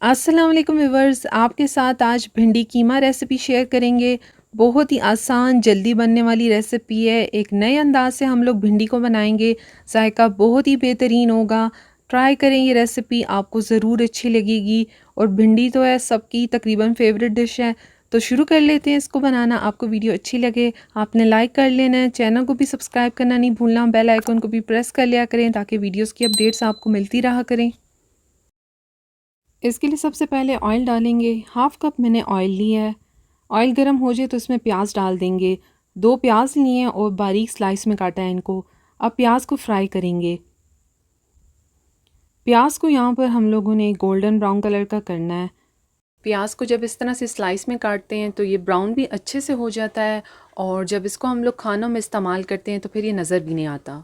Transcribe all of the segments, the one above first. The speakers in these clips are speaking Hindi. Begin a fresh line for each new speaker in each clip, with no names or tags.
अस्सलाम वालेकुम व्यूवर्स, आपके साथ आज भिंडी कीमा रेसिपी शेयर करेंगे। बहुत ही आसान जल्दी बनने वाली रेसिपी है। एक नए अंदाज से हम लोग भिंडी को बनाएंगे। जायका बहुत ही बेहतरीन होगा। ट्राई करें ये रेसिपी, आपको ज़रूर अच्छी लगेगी। और भिंडी तो है सबकी तकरीबन फेवरेट डिश है। तो शुरू कर लेते हैं इसको बनाना। आपको वीडियो अच्छी लगे आपने लाइक कर लेना है, चैनल को भी सब्सक्राइब करना नहीं भूलना, बेल आइकन को भी प्रेस कर लिया करें ताकि वीडियोज़ की अपडेट्स आपको मिलती रहा करें। इसके लिए सबसे पहले ऑयल डालेंगे। हाफ़ कप मैंने ऑयल लिया है। ऑयल गर्म हो जाए तो इसमें प्याज डाल देंगे। 2 प्याज लिए हैं और बारीक स्लाइस में काटा है इनको। अब प्याज को फ्राई करेंगे। प्याज को यहाँ पर हम लोगों ने गोल्डन ब्राउन कलर का करना है। प्याज को जब इस तरह से स्लाइस में काटते हैं तो ये ब्राउन भी अच्छे से हो जाता है और जब इसको हम लोग खानों में इस्तेमाल करते हैं तो फिर ये नज़र भी नहीं आता।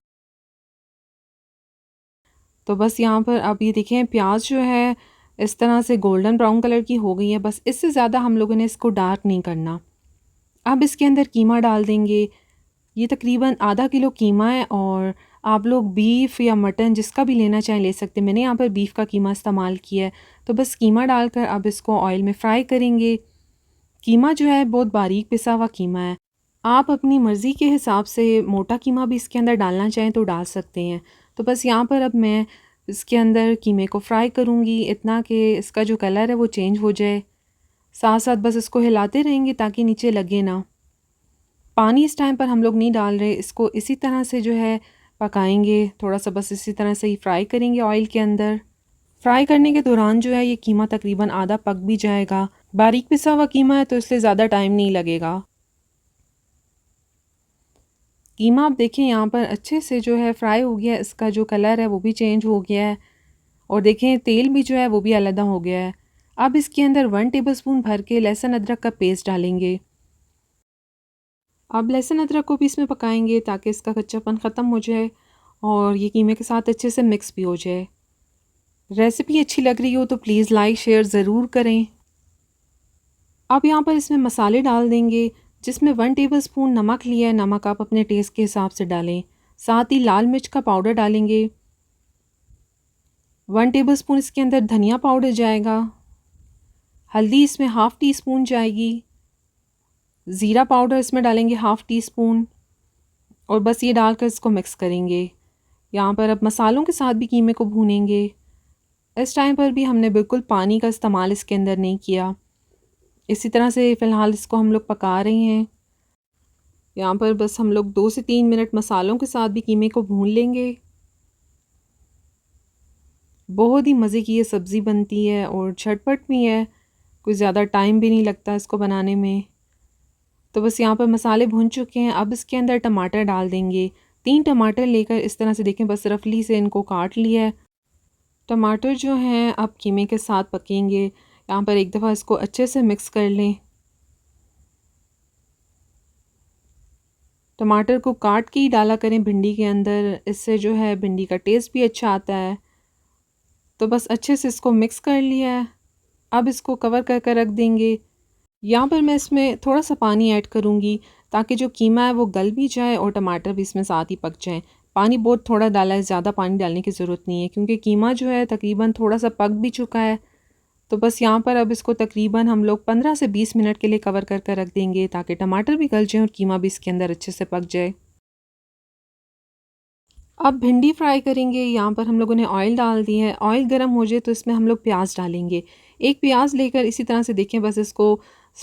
तो बस यहाँ पर अब ये देखें प्याज जो है इस तरह से गोल्डन ब्राउन कलर की हो गई है। बस इससे ज़्यादा हम लोगों ने इसको डार्क नहीं करना। अब इसके अंदर कीमा डाल देंगे। ये तकरीबन आधा किलो कीमा है और आप लोग बीफ या मटन जिसका भी लेना चाहें ले सकते हैं। मैंने यहाँ पर बीफ का कीमा इस्तेमाल किया है। तो बस कीमा डालकर अब इसको ऑयल में फ्राई करेंगे। कीमा जो है बहुत बारीक पिसा हुआ कीमा है। आप अपनी मर्ज़ी के हिसाब से मोटा कीमा भी इसके अंदर डालना चाहें तो डाल सकते हैं। तो बस यहाँ पर अब मैं इसके अंदर कीमे को फ्राई करूँगी इतना कि इसका जो कलर है वो चेंज हो जाए। साथ साथ बस इसको हिलाते रहेंगे ताकि नीचे लगे ना। पानी इस टाइम पर हम लोग नहीं डाल रहे, इसको इसी तरह से जो है पकाएंगे। थोड़ा सा बस इसी तरह से ही फ्राई करेंगे ऑयल के अंदर। फ्राई करने के दौरान जो है ये कीमा तकरीबन आधा पक भी जाएगा। बारीक पिसा हुआ कीमा है तो इसलिए ज़्यादा टाइम नहीं लगेगा। कीमा आप देखें यहाँ पर अच्छे से जो है फ्राई हो गया है, इसका जो कलर है वो भी चेंज हो गया है और देखें तेल भी जो है वो भी अलग हो गया है। अब इसके अंदर 1 टेबलस्पून भर के लहसुन अदरक का पेस्ट डालेंगे। अब लहसुन अदरक को भी इसमें पकाएंगे ताकि इसका कच्चापन ख़त्म हो जाए और ये कीमे के साथ अच्छे से मिक्स भी हो जाए। रेसिपी अच्छी लग रही हो तो प्लीज़ लाइक शेयर ज़रूर करें। अब यहाँ पर इसमें मसाले डाल देंगे जिसमें 1 टेबलस्पून नमक लिया है। नमक आप अपने टेस्ट के हिसाब से डालें। साथ ही लाल मिर्च का पाउडर डालेंगे। 1 टेबलस्पून इसके अंदर धनिया पाउडर जाएगा। हल्दी इसमें हाफ़ टी स्पून जाएगी। ज़ीरा पाउडर इसमें डालेंगे हाफ़ टी स्पून और बस ये डालकर इसको मिक्स करेंगे। यहाँ पर अब मसालों के साथ भी कीमे को भूनेंगे। इस टाइम पर भी हमने बिल्कुल पानी का इस्तेमाल इसके अंदर नहीं किया। इसी तरह से फ़िलहाल इसको हम लोग पका रहे हैं। यहाँ पर बस हम लोग 2 से 3 मिनट मसालों के साथ भी कीमे को भून लेंगे। बहुत ही मज़े की ये सब्ज़ी बनती है और झटपट भी है। कोई ज़्यादा टाइम भी नहीं लगता इसको बनाने में। तो बस यहाँ पर मसाले भुन चुके हैं। अब इसके अंदर टमाटर डाल देंगे। 3 टमाटर लेकर इस तरह से देखें बस रफली से इनको काट लिया है। टमाटर जो हैं अब कीमे के साथ पकेंगे। यहाँ पर एक दफ़ा इसको अच्छे से मिक्स कर लें। टमाटर को काट के ही डाला करें भिंडी के अंदर, इससे जो है भिंडी का टेस्ट भी अच्छा आता है। तो बस अच्छे से इसको मिक्स कर लिया है। अब इसको कवर कर कर रख देंगे। यहाँ पर मैं इसमें थोड़ा सा पानी ऐड करूँगी ताकि जो कीमा है वो गल भी जाए और टमाटर भी इसमें साथ ही पक जाएँ। पानी बहुत थोड़ा डाला है, ज़्यादा पानी डालने की ज़रूरत नहीं है क्योंकि कीमा जो है तकरीबन थोड़ा सा पक भी चुका है। तो बस यहाँ पर अब इसको तकरीबन हम लोग 15 से 20 मिनट के लिए कवर कर कर रख देंगे ताकि टमाटर भी गल जाए और कीमा भी इसके अंदर अच्छे से पक जाए। अब भिंडी फ्राई करेंगे। यहाँ पर हम लोगों ने ऑयल डाल दिया है। ऑयल गर्म हो जाए तो इसमें हम लोग प्याज डालेंगे। एक प्याज लेकर इसी तरह से देखें बस इसको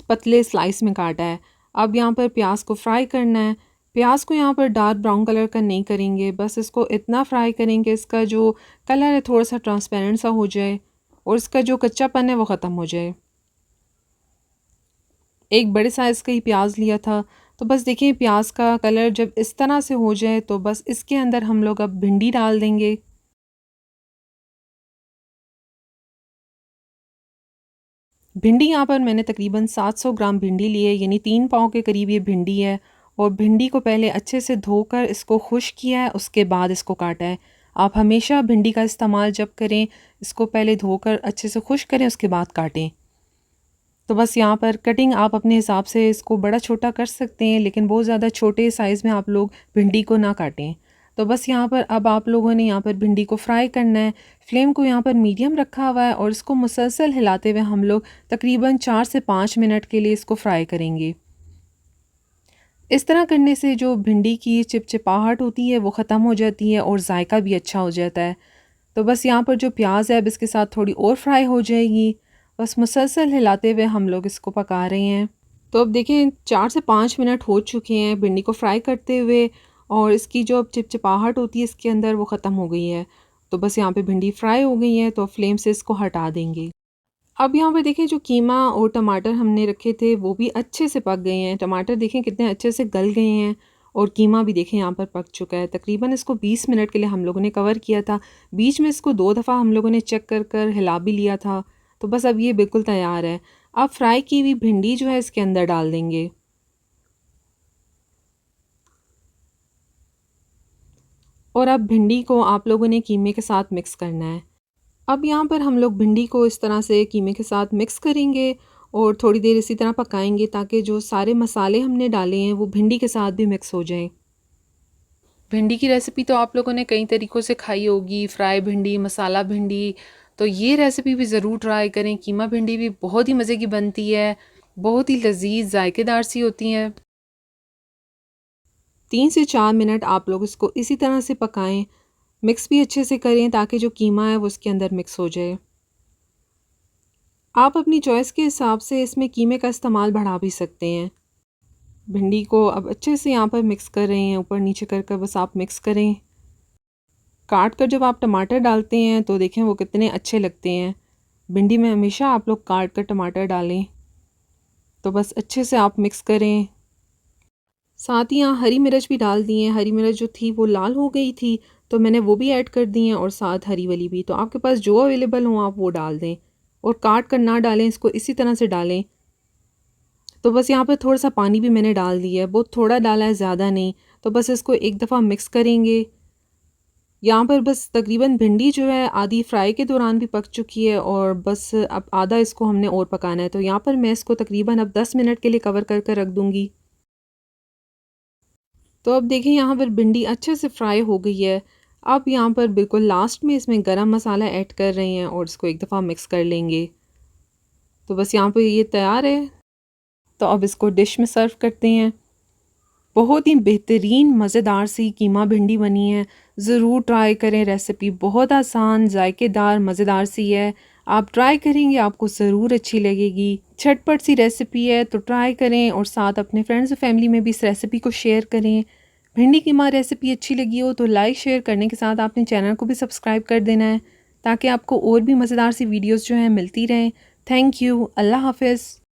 पतले स्लाइस में काटा है। अब यहाँ पर प्याज को फ्राई करना है। प्याज को यहाँ पर डार्क ब्राउन कलर का नहीं करेंगे, बस इसको इतना फ्राई करेंगे इसका जो कलर है थोड़ा सा ट्रांसपेरेंट सा हो जाए और इसका जो कच्चापन है वो ख़त्म हो जाए। एक बड़े साइज़ का ही प्याज लिया था। तो बस देखिए प्याज का कलर जब इस तरह से हो जाए तो बस इसके अंदर हम लोग अब भिंडी डाल देंगे। भिंडी यहाँ पर मैंने तकरीबन 700 ग्राम भिंडी ली है, यानी 3 पाव के करीब ये भिंडी है। और भिंडी को पहले अच्छे से धोकर इसको खुश किया है, उसके बाद इसको काटा है। आप हमेशा भिंडी का इस्तेमाल जब करें इसको पहले धोकर अच्छे से खुश करें उसके बाद काटें। तो बस यहाँ पर कटिंग आप अपने हिसाब से इसको बड़ा छोटा कर सकते हैं लेकिन बहुत ज़्यादा छोटे साइज़ में आप लोग भिंडी को ना काटें। तो बस यहाँ पर अब आप लोगों ने यहाँ पर भिंडी को फ्राई करना है। फ्लेम को यहाँ पर मीडियम रखा हुआ है और इसको मुसलसल हिलाते हुए हम लोग तकरीबन 4 से 5 मिनट के लिए इसको फ्राई करेंगे। इस तरह करने से जो भिंडी की चिपचिपाहट होती है वो ख़त्म हो जाती है और जायका भी अच्छा हो जाता है। तो बस यहाँ पर जो प्याज है अब इसके साथ थोड़ी और फ्राई हो जाएगी। बस मुसलसल हिलाते हुए हम लोग इसको पका रहे हैं। तो अब देखें 4 से 5 मिनट हो चुके हैं भिंडी को फ्राई करते हुए और इसकी जो अब चिपचिपाहट होती है इसके अंदर वो ख़त्म हो गई है। तो बस यहाँ पे भिंडी फ्राई हो गई है तो फ्लेम से इसको हटा देंगे। अब यहाँ पे देखें जो कीमा और टमाटर हमने रखे थे वो भी अच्छे से पक गए हैं। टमाटर देखें कितने अच्छे से गल गए हैं और कीमा भी देखें यहाँ पर पक चुका है। तकरीबन इसको 20 मिनट के लिए हम लोगों ने कवर किया था। बीच में इसको 2 दफ़ा हम लोगों ने चेक कर कर हिला भी लिया था। तो बस अब ये बिल्कुल तैयार है। अब फ्राई की हुई भिंडी जो है इसके अंदर डाल देंगे और अब भिंडी को आप लोगों ने कीमे के साथ मिक्स करना है। अब यहाँ पर हम लोग भिंडी को इस तरह से कीमे के साथ मिक्स करेंगे और थोड़ी देर इसी तरह पकाएंगे ताकि जो सारे मसाले हमने डाले हैं वो भिंडी के साथ भी मिक्स हो जाएं। भिंडी की रेसिपी तो आप लोगों ने कई तरीक़ों से खाई होगी, फ्राई भिंडी, मसाला भिंडी। तो ये रेसिपी भी ज़रूर ट्राई करें। कीमा भिंडी भी बहुत ही मज़े की बनती है, बहुत ही लजीज जायकेदार सी होती हैं। 3 से 4 मिनट आप लोग इसको इसी तरह से पकाएं। मिक्स भी अच्छे से करें ताकि जो कीमा है वो इसके अंदर मिक्स हो जाए। आप अपनी चॉइस के हिसाब से इसमें कीमे का इस्तेमाल बढ़ा भी सकते हैं। भिंडी को अब अच्छे से यहाँ पर मिक्स कर रहे हैं, ऊपर नीचे कर कर बस आप मिक्स करें। काट कर जब आप टमाटर डालते हैं तो देखें वो कितने अच्छे लगते हैं। भिंडी में हमेशा आप लोग काट कर टमाटर डालें। तो बस अच्छे से आप मिक्स करें। साथ ही यहाँ हरी मिर्च भी डाल दी है। हरी मिर्च जो थी वो लाल हो गई थी तो मैंने वो भी ऐड कर दी हैं और साथ हरी वाली भी। तो आपके पास जो अवेलेबल हो आप वो डाल दें और काट कर ना डालें, इसको इसी तरह से डालें। तो बस यहाँ पर थोड़ा सा पानी भी मैंने डाल दिया है, बहुत थोड़ा डाला है, ज़्यादा नहीं। तो बस इसको एक दफ़ा मिक्स करेंगे। यहाँ पर बस तकरीबन भिंडी जो है आधी फ्राई के दौरान भी पक चुकी है और बस अब आधा इसको हमने और पकाना है। तो यहाँ पर मैं इसको तकरीबन अब 10 मिनट के लिए कवर कर कर रख दूँगी। तो अब देखें यहाँ पर भिंडी अच्छे से फ्राई हो गई है। अब यहाँ पर बिल्कुल लास्ट में इसमें गरम मसाला ऐड कर रहे हैं और इसको एक दफ़ा मिक्स कर लेंगे। तो बस यहाँ पर ये तैयार है। तो अब इसको डिश में सर्व करते हैं। बहुत ही बेहतरीन मज़ेदार सी कीमा भिंडी बनी है। ज़रूर ट्राई करें। रेसिपी बहुत आसान, जायकेदार, मज़ेदार सी है। आप ट्राई करेंगे आपको ज़रूर अच्छी लगेगी। झटपट सी रेसिपी है तो ट्राई करें और साथ अपने फ्रेंड्स और फैमिली में भी इस रेसिपी को शेयर करें। भिंडी कीमा रेसिपी अच्छी लगी हो तो लाइक शेयर करने के साथ आपने चैनल को भी सब्सक्राइब कर देना है ताकि आपको और भी मज़ेदार सी वीडियोज़ जो हैं मिलती रहें। Thank you. अल्लाह हाफ़िज़।